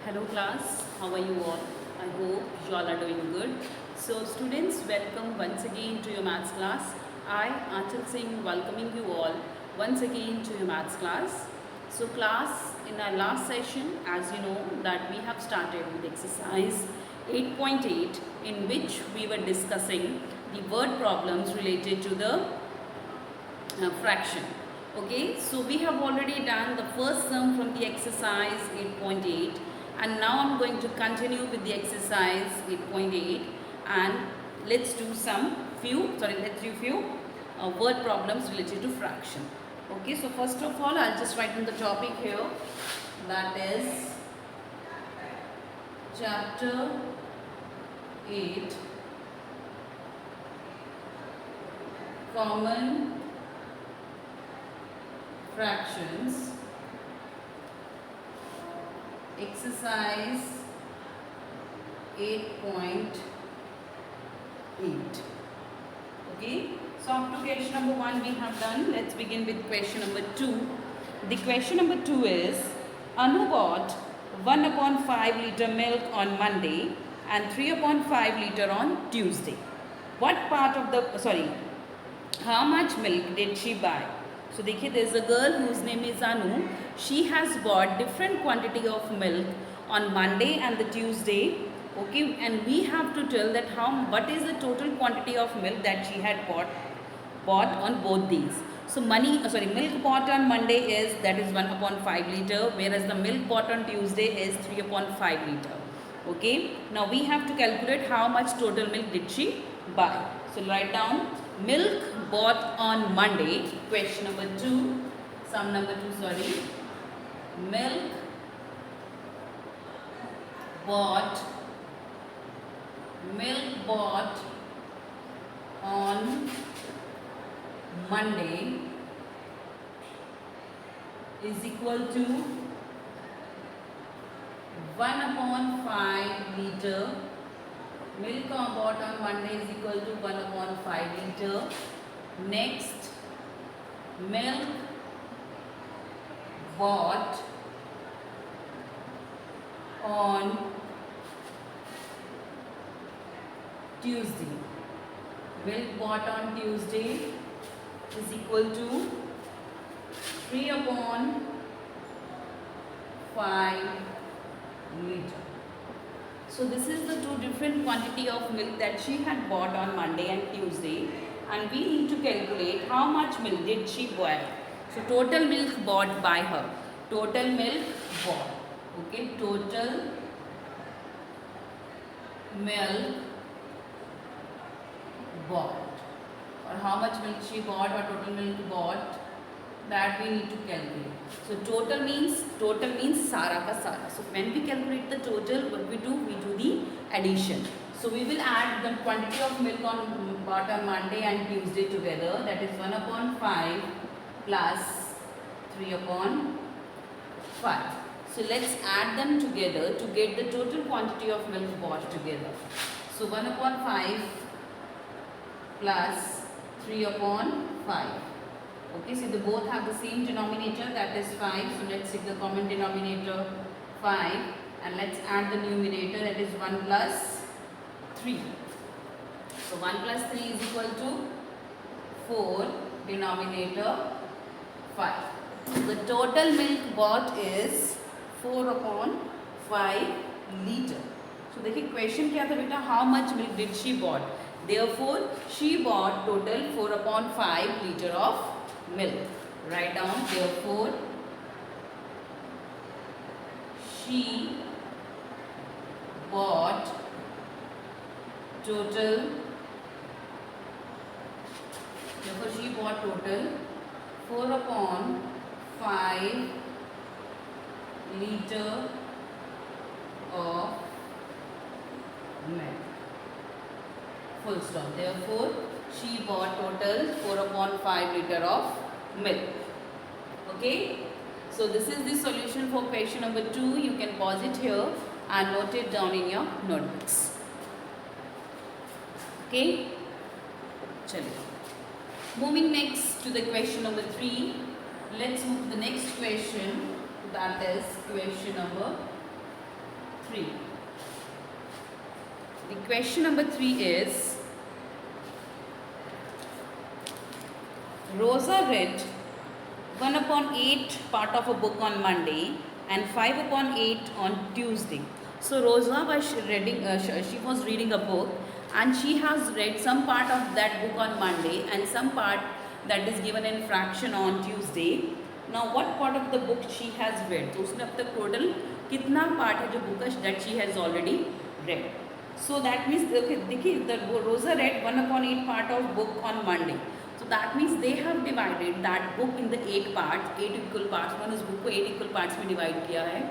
Hello class, how are you all? I hope you all are doing good. So students, welcome once again to your maths class. I, Achal Singh, welcoming you all once again to your maths class. So class, in our last session, as you know, that we have started with exercise 8.8 in which we were discussing the word problems related to the fraction. Okay, so we have already done the first sum from the exercise 8.8 and now I'm going to continue with the exercise 8.8 and let's do few word problems related to fraction. Okay, so first of all I'll just write in the topic here, that is chapter 8 common fractions, exercise 8.8. Okay, so up to question number 1 we have done. Let's begin with question number 2. The question number 2 is, Anu bought 1/5 liter milk on Monday and 3/5 liter on Tuesday. How much milk did she buy? So देखिए, there is a girl whose name is Anu. She has bought different quantity of milk on Monday and the Tuesday. Okay, and we have to tell that what is the total quantity of milk that she had bought on both days. So milk bought on Monday is 1/5 liter, whereas the milk bought on Tuesday is 3/5 liter. Okay, now we have to calculate how much total milk did she buy. So write down milk bought on Monday, question number 2, sum number 2, sorry. Milk bought on Monday is equal to 1/5 liter. Milk bought on Monday is equal to 1/5 liter. Next, milk bought on Tuesday. Milk bought on Tuesday is equal to 3/5 liter. So this is the two different quantity of milk that she had bought on Monday and Tuesday, and we need to calculate how much milk did she buy. So total milk bought by her. Total milk bought. Okay, total milk bought, or how much milk she bought or total milk bought, that we need to calculate. So total means sara ka sara. So when we calculate the total, what we do the addition. So we will add the quantity of milk bought on Monday and Tuesday together, that is 1/5 plus 3/5. So let's add them together to get the total quantity of milk bought together. So 1/5 plus 3/5. Okay, so they both have the same denominator, that is 5. So let's take the common denominator 5 and let's add the numerator, that is 1 plus 3. So 1 plus 3 is equal to 4, denominator 5. So the total milk bought is 4/5 liter. So देखिए question क्या था बेटा, how much milk did she bought? Therefore she bought total 4/5 liter of milk. Write down, therefore she bought total 4/5 liter of milk. Full stop. Therefore she bought total 4/5 liter of milk. Okay, so this is the solution for question number 2. You can pause it here and note it down in your notebooks. Okay, chaliye. Moving next to the question number 3. Let's move to the next question, that is question number 3. The question number 3 is, Rosa read 1 upon 8 part of a book on Monday and 5 upon 8 on Tuesday. So Rosa was reading, she was reading a book, and she has read some part of that book on Monday and some part that is given in fraction on Tuesday. Now what part of the book she has read? तो उसने अब तक total कितना part है जो book that she has already read? So that means देखिए the Rosa read 1 upon 8 part of book on Monday. So that means they have divided that book in the 8 parts, 8 equal parts. मैंने उस book को 8 equal parts में divide किया है.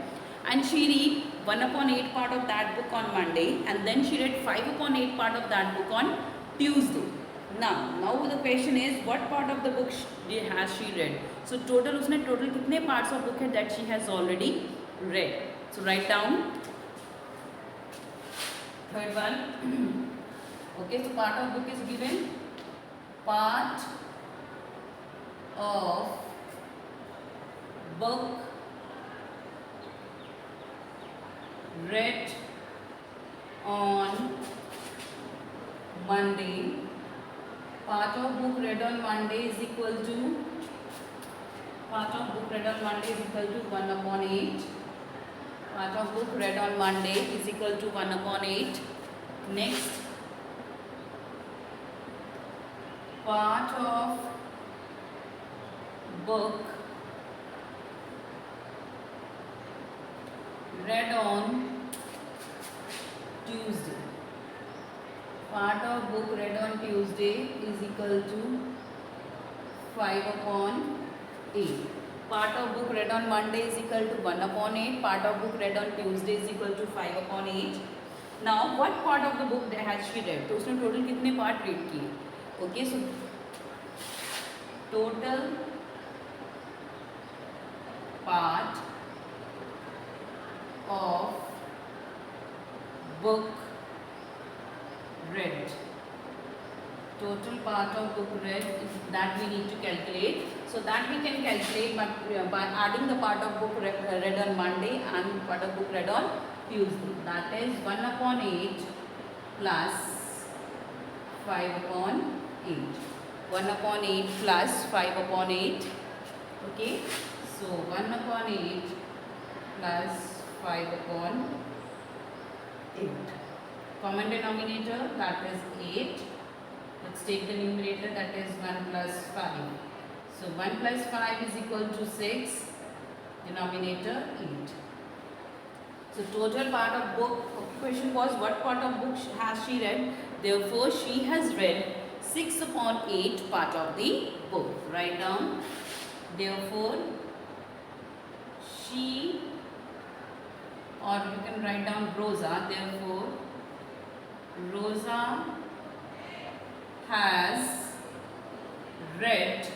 And she read 1 upon 8 part of that book on Monday, and then she read 5 upon 8 part of that book on Tuesday. Now the question is, what part of the book has she read? So total उसने total कितने parts of book है that she has already read? So write down. Third one. Okay, so part of book is given. Part of book read on Monday. Part of book read on Monday is equal to, part of book read on Monday is equal to 1 upon 8. Part of book read on Monday is equal to 1 upon 8. Next, part of book read on Tuesday. Part of book read on Tuesday is equal to 5 upon 8. Part of book read on Monday is equal to 1 upon 8. Part of book read on Tuesday is equal to 5 upon 8. Now what part of the book has she read? तो उसने total कितने part read किए? Okay, so total part of book read. Total part of book read that we need to calculate. So that we can calculate by adding the part of book read on Monday and part of book read on Tuesday. That is 1 upon 8 plus 5 upon 8. 1 upon 8 plus 5 upon 8. Okay. So 1 upon 8 plus 5 upon 8. Common denominator, that is 8. Let's take the numerator, that is 1 plus 5. So 1 plus 5 is equal to 6. Denominator 8. So total part of book, question was what part of book has she read? Therefore she has read 6 upon 8 part of the book. Write down. Therefore she, or you can write down Rosa. Therefore Rosa has read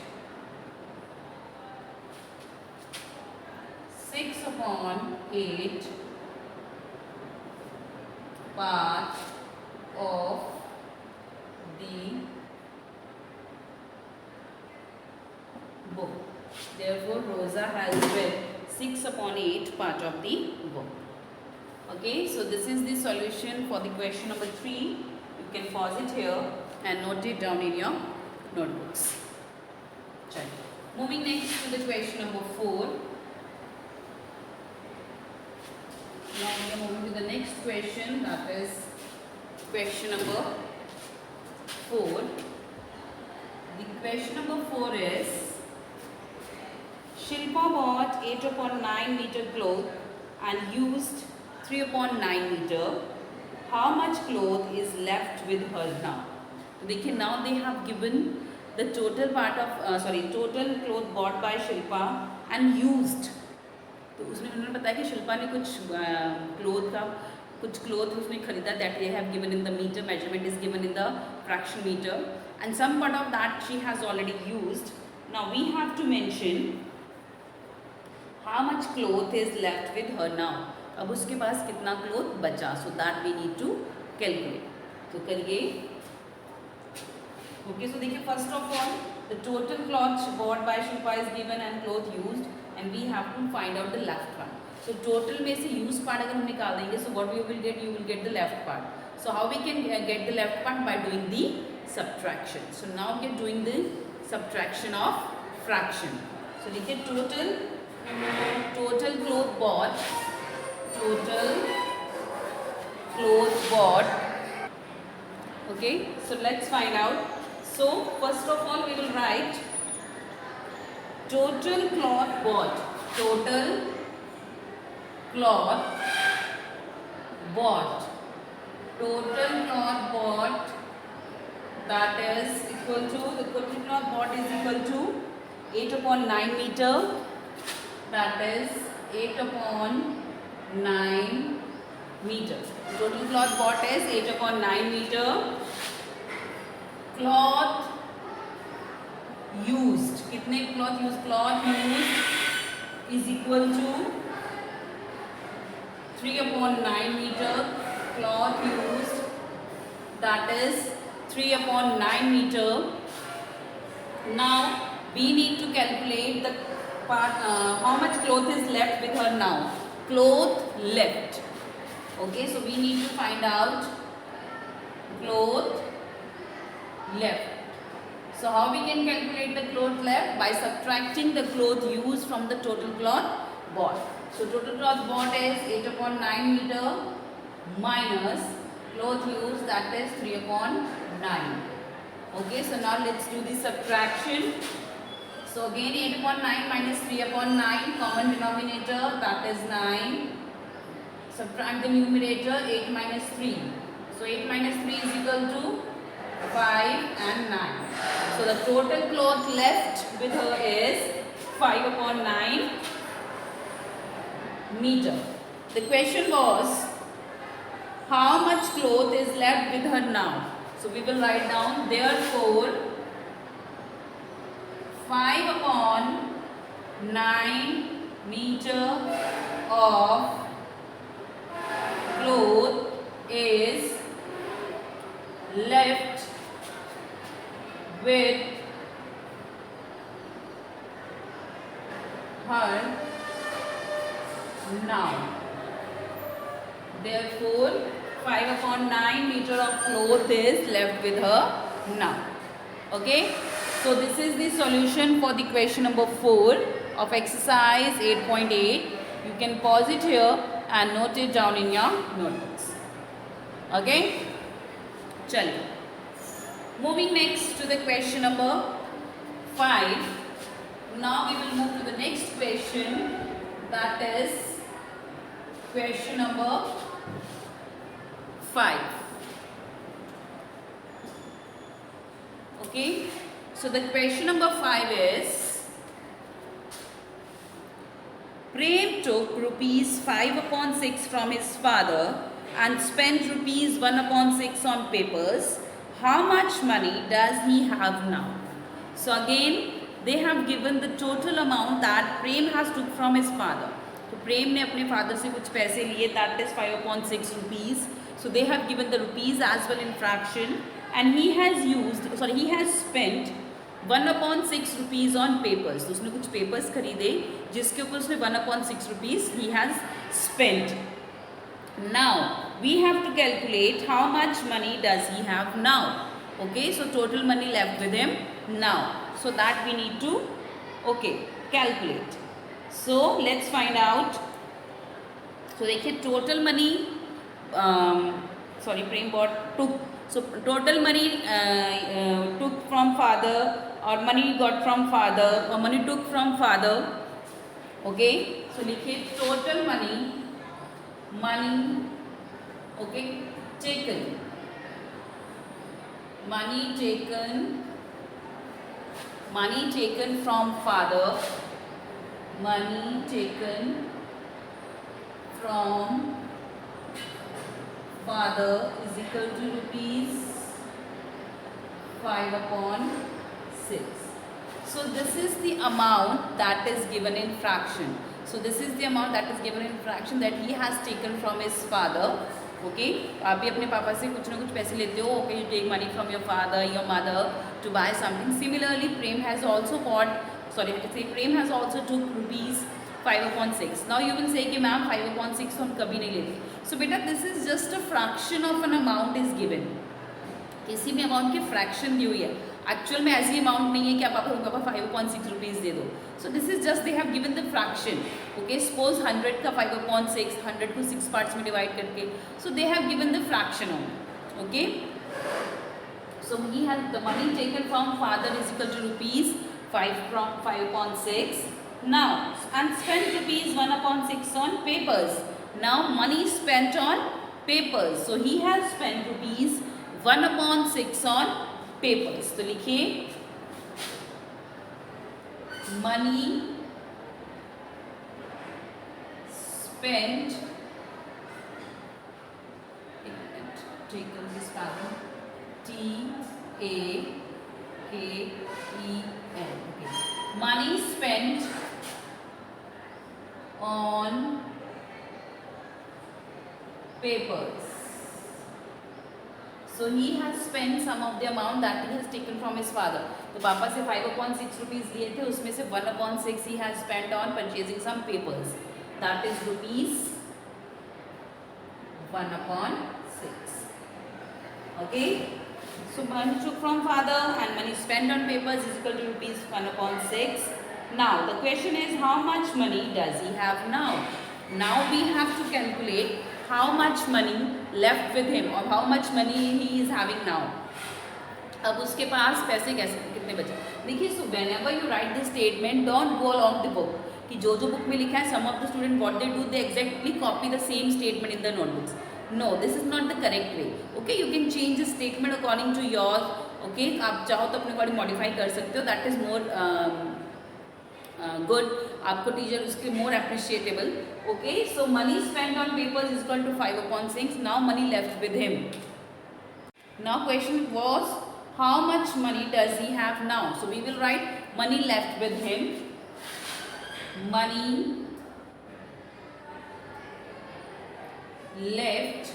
6 upon 8 part of the book. Therefore Rosa has read 6 upon 8 part of the book. Okay, so this is the solution for the question number 3. You can pause it here and note it down in your notebooks. Check. Moving next to the question number 4. Now we are moving to the next question, that is question number 4. The question number 4 is, Shilpa bought 8 upon 9 meter cloth and used 3 upon 9 meter. How much cloth is left with her now? देखिए, now they have given the total part of total cloth bought by Shilpa and used. तो उसने उन्होंने बताया कि शिल्पा ने कुछ cloth उसने खरीदा, that they have given in the meter, measurement is given in the fraction meter, and some part of that she has already used. Now we have to mention how much cloth is left with her now. अब उसके पास कितना cloth बचा, so that we need to calculate. तो करिए. Okay, so देखिए, first of all the total cloth bought by Shilpa is given and cloth used, and we have to find out the left one. So total में से use part अगर हम निकाल देंगे, so what you will get the left part. So how we can get the left part? By doing the subtraction. So now we are doing the subtraction of fraction. So लिखिए total cloth bought, okay. So let's find out. So first of all we will write total cloth bought, that is equal to, the total cloth bought is equal to 8 upon 9 meter, that is 8 upon 9 meter. Total cloth bought is 8 upon 9 meter. Cloth used, कितने cloth used? Cloth used is equal to 3 upon 9 meter. Cloth used, that is 3 upon 9 meter. Now we need to calculate the part, how much cloth is left with her now. Cloth left. Okay, so we need to find out cloth left. So how we can calculate the cloth left? By subtracting the cloth used from the total cloth bought. So total cloth bought is 8 upon 9 meter minus cloth used, that is 3 upon 9. Okay, so now let's do the subtraction. So again 8 upon 9 minus 3 upon 9, common denominator, that is 9. Subtract the numerator, 8 minus 3. So 8 minus 3 is equal to 5 and 9. So the total cloth left with her is 5 upon 9 meter. The question was, how much cloth is left with her now? So we will write down, therefore 5 upon 9 meter of cloth is left with her now. Therefore 5 upon 9 meter of cloth is left with her now. Okay, so this is the solution for the question number 4 of exercise 8.8. You can pause it here and note it down in your notebooks. Okay, chalo. Moving next to the question number 5. Now we will move to the next question, that is question number 5. Okay, so the question number 5 is, Prem took rupees 5 upon 6 from his father and spent rupees 1 upon 6 on papers. How much money does he have now? So again they have given the total amount that Prem has took from his father. So Prem ने अपने father से कुछ पैसे लिए, that is 5 upon 6 rupees. So they have given the rupees as well in fraction, and he has spent 1 upon 6 rupees on papers. तो उसने कुछ papers खरीदे जिसके ऊपर उसने 1 upon 6 rupees he has spent. Now we have to calculate how much money does he have now. Okay, so total money left with him now. So that we need to calculate. So let's find out. So देखिए total money, Prem took. So total money took from father, or money got from father, or money took from father. Okay, so लिखिए total money taken. Money taken from father. Money taken from father is equal to rupees 5 upon 6. So this is the amount that is given in fraction. So this is the amount that is given in fraction that he has taken from his father. Okay, आप भी अपने पापा से कुछ ना कुछ पैसे लेते हो. Okay, you take money from your father, your mother to buy something. Similarly, Prem has also took rupees 5/6. Now you will say कि मैम 5/6 तो हम कभी नहीं लेते. So बेटा this is just a fraction of an amount is given. किसी भी amount की फ्रैक्शन दी हुई है, एक्चुअल में ऐसी अमाउंट नहीं है कि आप पापा 5/6 रुपीज़ दे दो. So this is just they have given the fraction. Okay, suppose 100 का 5/6, 100 को 6 पार्ट्स में डिवाइड करके, so they have given the fraction on. Okay, so he has the money taken from father is equal to rupees 5/6. Now and spent rupees 1/6 on papers. Now money spent on papers. So he has spent rupees 1/6 on papers. तो लिखिए money spent, take this spelling, TAKEN. Okay, money spent on papers. So he has spent some of the amount that he has taken from his father. तो पापा से 5/6 rupees लिए थे, उसमें से 1/6 he has spent on purchasing some papers. That is rupees 1/6. Okay. So money took from father and money spent on papers is equal to rupees 1/6. Now the question is how much money does he have now? Now we have to calculate how much money left with him or how much money he is having now. अब उसके पास पैसे कैसे कितने बचे. देखिए, so whenever you write this statement don't go along the book कि जो book में लिखा है. Some of the student what they do, they exactly copy the same statement in the notebooks. No, this is not the correct way. Okay, you can change the statement according to your. Okay, आप चाहो तो अपने according modify कर सकते हो. That is more good. आपको teacher उसके more appreciable. Okay, so money spend on papers is equal to 5/6. Now money left with him. Now question was how much money does he have now? So we will write money left with him. Money left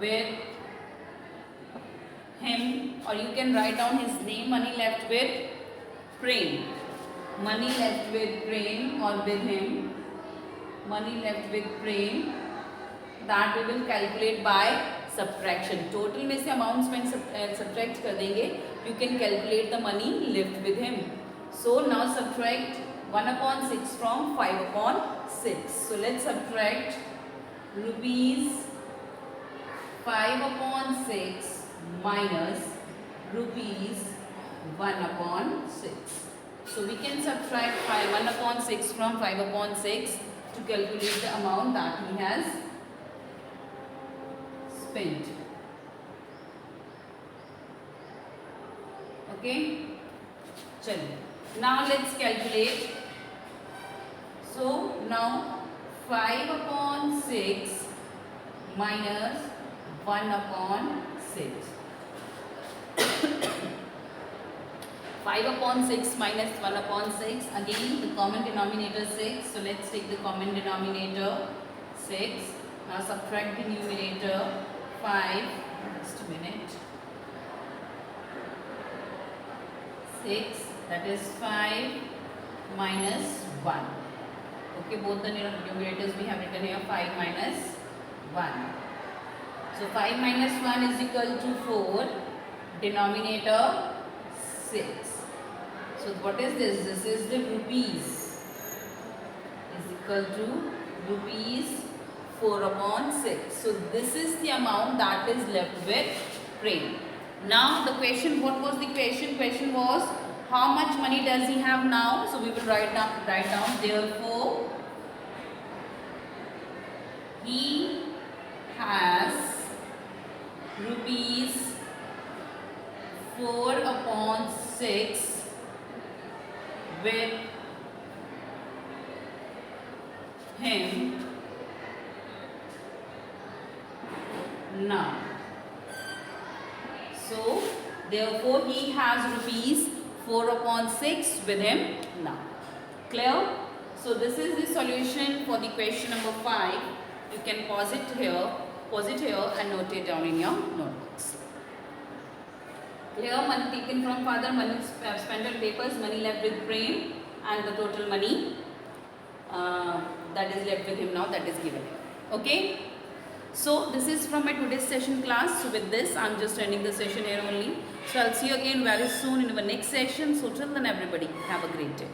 with him, or you can write down his name. Money left with Prem. Money left with Prem or with him. Money left with Prem. That we will calculate by subtraction. Total में से amount spend subtract कर देंगे. You can calculate the money lift with him. So now subtract 1/6 from 5/6. So let's subtract rupees 5/6 minus rupees 1/6. So we can subtract 1/6 from 5/6 to calculate the amount that he has spent. Okay, चलिए. Now let's calculate. So now 5/6 minus 1/6. 5/6 minus 1/6. Again the common denominator 6. So let's take the common denominator 6. Now subtract the numerator 5. Just a minute. 6. That is 5 minus 1. Okay, both the numerators we have written here 5 minus 1. So 5 minus 1 is equal to 4. Denominator 6. So what is this? This is the rupees. Is equal to rupees 4/6. So this is the amount that is left with Prem. Now the question, what was the question? Question was how much money does he have now? So we will write down therefore he has rupees 4/6 with him now. So therefore he has rupees 4/6 with him now. Clear? So this is the solution for the question number 5. You can pause it here and note it down in your notebooks. Here money taken from father, money spent on papers, money left with Prem, and the total money that is left with him now, that is given. Okay. So this is from my today's session class. So with this I am just ending the session here only. So I'll see you again very soon in our next session. So till then everybody have a great day.